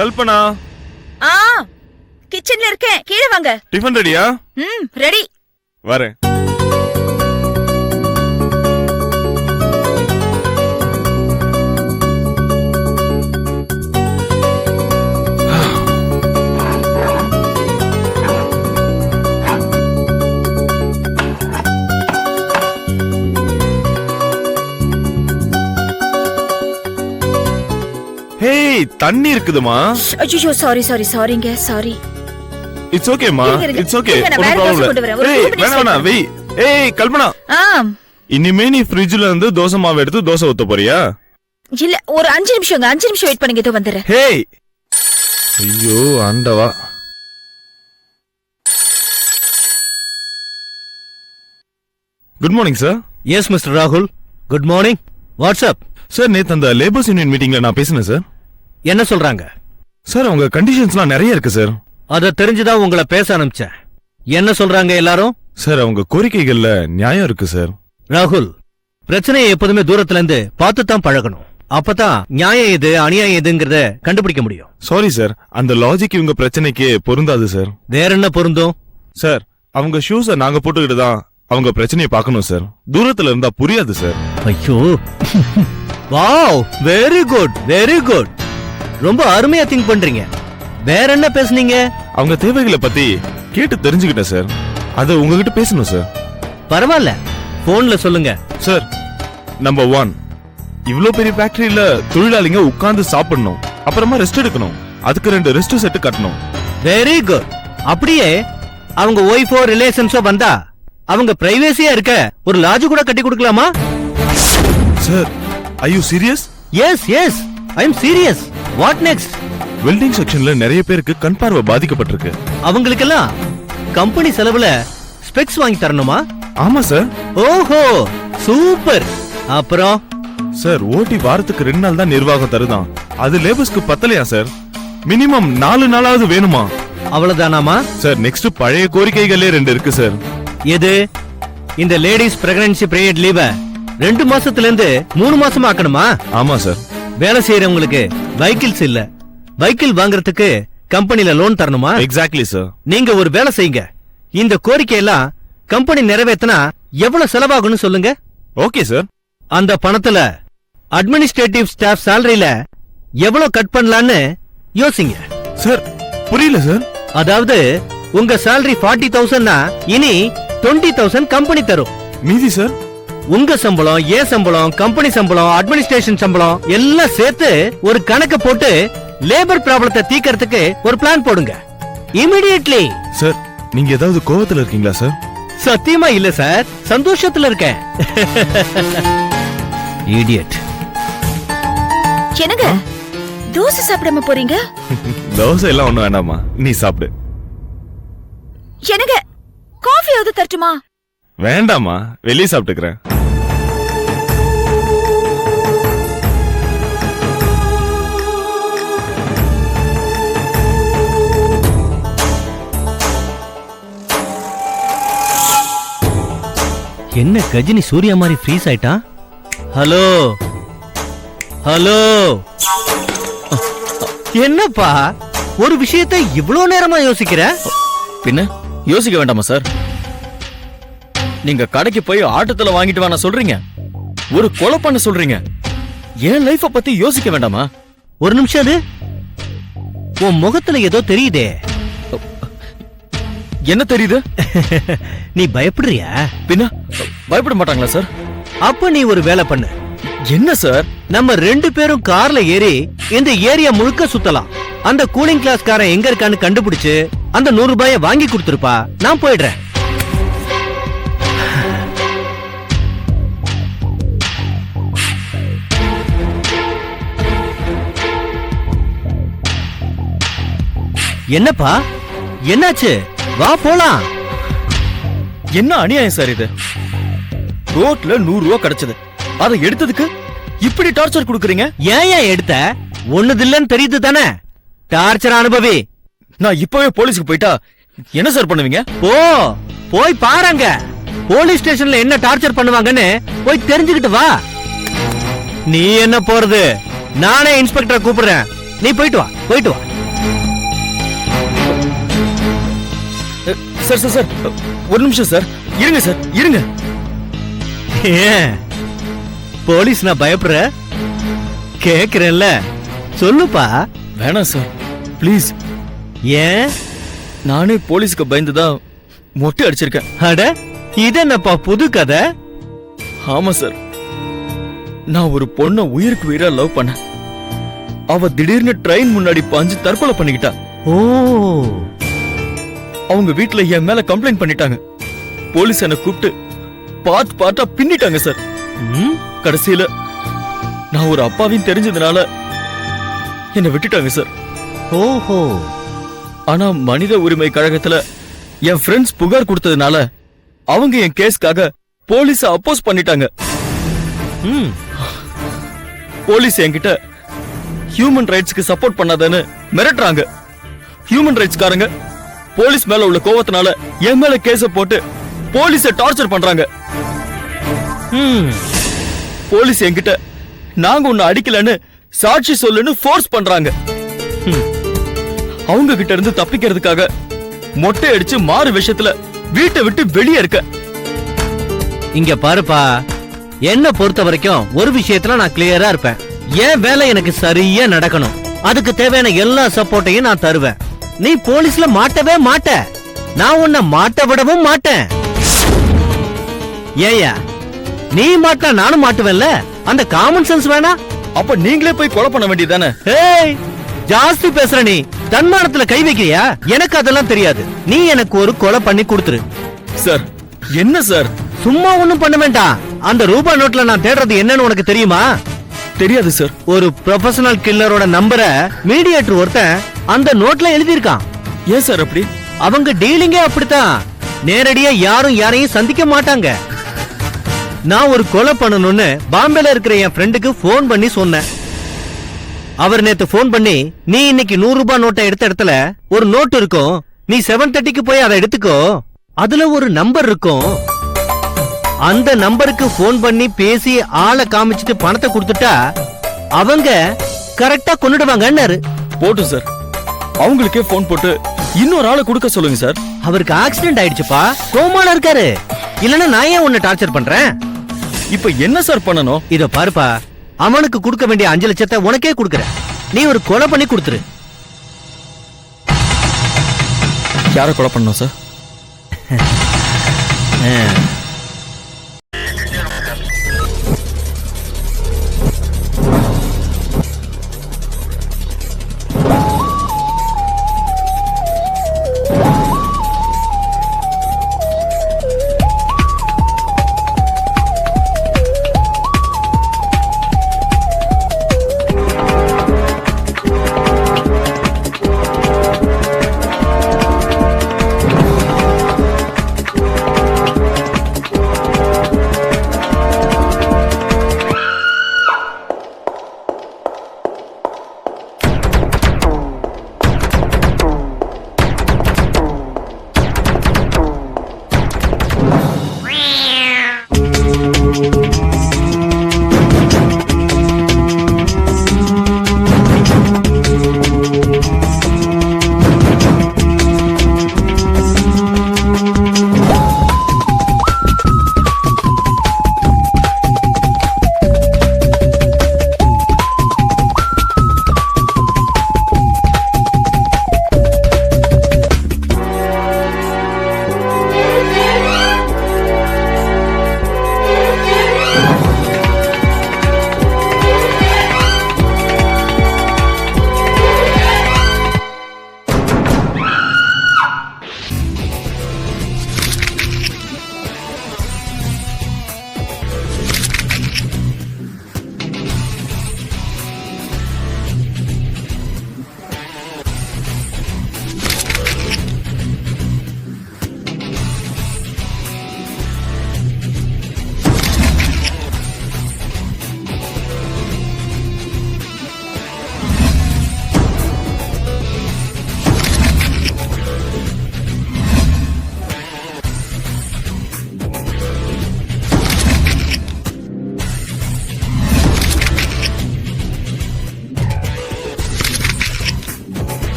கல்பனா. கிச்சன்ல இருக்கேன், கீழே வாங்க. டிஃபன் ரெடியா? ரெடி. வரேன். ஹேய், தண்ணி இருக்குதுமா. ஐயோ சாரிங்க, சாரி. இட்ஸ் ஓகேமா, இட்ஸ் ஓகே. வேணாம் வெய். ஏய் கல்பனா, இனிமே நீ ஃப்ரிட்ஜ்ல இருந்து தோசை மாவு எடுத்து தோசை ஊத்த போறியா? இல்ல, ஒரு 5 நிமிஷம் வெயிட் பண்ணுங்க, இதோ வந்துறேன். ஹேய், ஐயோ ஆண்டவா. Good morning sir. S mister ராகுல், குட் மார்னிங். வாட்ஸ்அப் சார், நேத்து அந்த லேபர்ஸ் யூனியன் மீட்டிங்ல நான் பேசினேன் சார். என்ன சொல்றாங்க சார்? உங்க கண்டிஷன்ஸ்லாம் நிறைய இருக்கு சார். அத தெரிஞ்சுதான் உங்களை பேச அனுப்பிச்சேன். என்ன சொல்றாங்க எல்லாரும்? சார், அவங்க கோரிக்கைகள்ல நியாயம் இருக்கு சார். ராகுல், பிரச்சனையை எப்போதுமே தூரத்துல இருந்து பார்த்துதான் பழகணும். அப்பதான் நியாயம் எது அநியாயம் எதுங்கிறத கண்டுபிடிக்க முடியும். சாரி சார், அந்த லாஜிக் இவங்க பிரச்சனைக்கு பொருந்தாது சார். வேற என்ன பொருந்தும்? சார், அவங்க ஷூஸ நாங்க போட்டுக்கிட்டு தான் அவங்க பிரச்சனையை பார்க்கணும் சார். தூரத்துல இருந்தா புரியாது சார். ஐயோ, wow, very good, very good. ரொம்ப அருமையா திங்க் பண்றீங்க. வேற என்ன பேசுனீங்க? அவங்க தேவைகளை பத்தி கேட்டு தெரிஞ்சுக்கிட்டேன் சார். அத உங்ககிட்ட பேசணும் சார். பரவாயில்ல, போன்ல சொல்லுங்க. சார், நம்பர் 1, இவ்ளோ பெரிய ஃபேக்டரியில தொழிலாளிங்க உட்கார்ந்து சாப்பிடணும், அப்புறமா ரெஸ்ட் எடுக்கணும். அதுக்கு 2 ரெஸ்ட் செட் கட்டணும். Very good. அப்படியே அவங்க ஒய்ஃபோ ரிலேஷன்ஸோ வந்தா அவங்க பிரைவேசியா இருக்க ஒரு லாட்ஜ் கூட கட்டி கொடுக்கலாமா? Sir, are you serious? Yes yes, I am serious. What next? Welding செக்ஷன்ல நிறைய பேருக்கு கண் பார்வை பாதிக்கப்பட்டிருக்கு. அவங்களுக்கெல்லாம் கம்பெனி செலவுல ஸ்பெக்ஸ் வாங்கி தரணுமா? ஆமா சார். ஓஹோ, சூப்பர். அப்புறம் சார், ஓட்டி வாரத்துக்கு 2 நாள் தான் நிர்வாகம் தருதான். அது லேபர்ஸ்க்கு பத்தலையா சார்? மினிமம் 4 நாளாவது வேணுமா? அவ்வளவுதானாமா? சார், நெக்ஸ்ட் பழைய கோரிக்கைகளே 2 இருக்கு சார். எது? இந்த லேடிஸ் பிரெக்னன்சி பீரியட் லீவ 2 மாசத்துல இருந்து 3 மாசமா ஆக்கணுமா? ஆமா சார். வேலை செய்யறவங்களுக்கு வைக்கிள்ஸ் இல்ல, வைக்கிள் வாங்குறதுக்கு கம்பெனில லோன் தரணுமா? Exactly sir. நீங்க ஒரு வேலை செய்யுங்க, இந்த கோரிக்கையெல்லாம் கம்பெனி நிறைவேற்றினா எவ்வளவு செலவாகும்னு சொல்லுங்க. Okay sir. அந்த பணத்துல அட்மினிஸ்ட்ரேட்டிவ் ஸ்டாஃப் சாலரியில எவ்வளவு கட் பண்ணலான்னு யோசிங்க. சார், புரியல சார். அதாவது உங்க salary 40,000னா இனி 20,000 கம்பெனி தரும். மீதி சார்? உங்க சம்பளம், ஏ சம்பளம், கம்பெனி சம்பளம், அட்மினிஸ்ட்ரேஷன் சம்பளம் எல்லாம் சேர்த்து ஒரு கணக்கு போட்டு லேபர் ப்ராப்ளத்தை தீக்கிறதுக்கு ஒரு பிளான் போடுங்க. இமிடியேட்லி. சார், நீங்க ஏதாவது கோவத்துல இருக்கீங்களா சார்? சத்தியமா இல்ல சார், சந்தோஷத்துல இருக்கேன். இடியட். என்னங்க தோசை சாப்பிடாம போறீங்க? தோசை எல்லாம் ஒண்ணும் வேண்டாமா, நீ சாப்பிடு. என்னங்க காஃபியாவது தரட்டுமா? வேண்டாமா, வெளியே சாப்பிட்டுக்கிறேன். என்ன கஜினி சூர்யா மாதிரி ஃப்ரீஸ் ஆயிட்டான்? ஹலோ ஹலோ, என்னப்பா ஒரு விஷயத்தை இவ்வளவு நேரமா யோசிக்கிற? பின்ன யோசிக்க வேண்டாமா சார்? நீங்க கடைக்கு போய் ஆட்டத்துல வாங்கிட்டு வான சொல்றீங்க, ஒரு கொலை பண்ண சொல்றீங்க. என் லைஃப பத்தி யோசிக்க வேண்டாமா? ஒரு நிமிஷம், அது உன் முகத்துல ஏதோ தெரியுதே. என்ன தெரியுது? நீ பயப்படுறியா? பின்ன பயப்பட மாட்டாங்களா சார்? அப்ப நீ ஒரு வேலை பண்ணு. என்ன சார்? நம்ம 2 பேரும் கார்ல ஏறி இந்த ஏரியா முழுக்க சுத்தலாம். அந்த கூலிங் கிளாஸ் காரன் எங்க இருக்கான்னு கண்டுபிடிச்சு அந்த 100 ரூபாயை வாங்கி கொடுத்துருப்பா, நான் போயிடுறேன். என்னப்பா, என்னாச்சு? வா போலாம். என்ன அநியாயம் சார் இது? ரோட்ல 100 ரூபாய் கிடைச்சது, அதை எடுத்ததுக்கு இப்படி டார்ச்சர் கொடுக்கறீங்க. ஏன் எடுத்த? ஒண்ணுதில்லன்னு தெரியுது தானே? டார்ச்சர் அனுபவி. நான் இப்பவே போலீஸ்க்கு போயிட்டா என்ன சார் பண்ணுவீங்க? போய் பாருங்க, போலீஸ் ஸ்டேஷன்ல என்ன டார்ச்சர் பண்ணுவாங்கன்னு போய் தெரிஞ்சுக்கிட்டு வா. நீ என்ன போறது? நானே இன்ஸ்பெக்டரை கூப்பிடுறேன், நீ போயிட்டு வா போயிட்டு வா. சார் சார் சார் ஒரு நிமிஷம் சார், இருங்க சார் இருங்க. ஏன் போலீஸ் நான் பயப்படுற? கேக்குறேன்ல, சொல்லுப்பா. வேணாம் சார் ப்ளீஸ். ஏன்? நானே போலீஸ்க்கு பயந்துதான் மொட்டை அடிச்சிருக்கேன். அட இது என்னப்பா புது கதை? ஆமா சார், நான் ஒரு பொண்ண உயிருக்கு உயிரா லவ் பண்ண. அவ திடீர்னு ட்ரெயின் முன்னாடி பாஞ்சு தற்கொலை பண்ணிக்கிட்டா. ஓ, அவங்க வீட்ல என் மேல கம்ப்ளைண்ட் பண்ணிட்டாங்க. போலீஸ் என்ன கூப்பிட்டு பார்ட்டா பின்னிட்டாங்க சார். ம், கடைசியில நான் ஒரு அப்பாவின்னு தெரிஞ்சதுனால என்ன விட்டுட்டாங்க சார். ஓஹோ. ஆனா மனித உரிமை கழகத்துல என் ஃப்ரெண்ட்ஸ் புகார் கொடுத்ததுனால அவங்க என் கேஸ்க்காக போலீஸ அப்போஸ் பண்ணிட்டாங்க. ம், போலீஸ் என்கிட்ட ஹியூமன் ரைட்ஸ்க்கு சப்போர்ட் பண்ணாதன்னு மிரட்டுறாங்க. ஹியூமன் ரைட்ஸ் காரங்க போலீஸ் மேல உள்ள கோவத்தினால என் மேல கேஸ போட்டு போலீஸ டார்ச்சர் பண்றாங்க. ம். போலீஸ் என்கிட்ட நாங்க உன்னை அடிக்கலன்னு சாட்சி சொல்லுன்னு ஃபோர்ஸ் பண்றாங்க. அவங்க கிட்ட இருந்து தப்பிக்கிறதுக்காக மொட்டை அடிச்சு மாறு விஷயத்துல வீட்டை விட்டு வெளியே இருக்க. இங்க பாருப்பா, என்ன பொறுத்த வரைக்கும் ஒரு விஷயத்துல நான் கிளியரா இருப்பேன். என் வேலை எனக்கு சரியா நடக்கணும். அதுக்கு தேவையான எல்லா சப்போர்ட்டையும் நான் தருவேன். நீ போலீஸ்ல மாட்டவே மாட்ட, நான் உன்னை மாட்ட விடவும் மாட்டேன். ஏயா, நீ மாட்டா நானும் மாட்டுவேன்ல, அந்த காமன் சென்ஸ் வேணா? அப்ப நீங்களே போய் கொலை பண்ண வேண்டியதானே? ஏய், ஜாஸ்தி பேசுற நீ. தன்மானத்துல கை வைக்கிறியா? எனக்கு அதெல்லாம் தெரியாது. நீ எனக்கு ஒரு கொலை பண்ணி கொடுத்துரு. சார் என்ன சார்? சும்மா ஒண்ணும் பண்ண வேண்டாம். அந்த ரூபா நோட்ல நான் தேடுறது என்னன்னு உனக்கு தெரியுமா? தெரியாது சார். ஒரு ப்ரொபஷனல் கில்லரோட நம்பரை மீடியேட்டர் ஒருத்தன் அந்த நோட்ல எழுதியிருக்கான். ஏன் சார் அப்படி? அவங்க டீலிங்கே அப்படித்தான். நேரடியா யாரும் யாரையும் சந்திக்க மாட்டாங்க. நான் ஒரு கொலை பண்ணணும்னு பாம்பேல இருக்கிற என் ஃப்ரெண்டுக்கு போன் பண்ணி சொன்னேன். அவர் நேத்து போன் பண்ணி, நீ இன்னைக்கு 100 ரூபாய் நோட்டை எடுத்த இடத்துல ஒரு நோட் இருக்கும், நீ 7:30க்கு போய் அதை எடுத்துக்கோ, அதுல ஒரு நம்பர் இருக்கும், அந்த நம்பருக்கு போன் பண்ணி பேசி ஆளை காமிச்சிட்டு பணத்தை கொடுத்துட்டா அவங்க கரெக்டா கொன்னுடுவாங்கன்னாரு. போட்டும் சார், அவங்களுக்கே போன் போட்டு இன்னொரு ஆளை கொடுக்க சொல்லுங்க சார். அவருக்கு ஆக்சிடென்ட் ஆயிடுச்சுப்பா, கோமால இருக்காரு. இல்லன்னா நான் ஏன் உன்னை டார்ச்சர் பண்றேன்? இப்ப என்ன சார் பண்ணணும்? இத பாருப்பா, அவனுக்கு கொடுக்க வேண்டிய 5 லட்சத்தை உனக்கே கொடுக்கறேன். நீ ஒரு கொலை பண்ணி கொடுத்துரு. யாரை கொலை பண்ணணும் sir?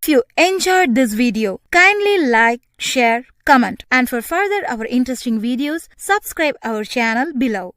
you enjoyed this video, kindly like, share, comment, and for further our interesting videos, subscribe our channel below.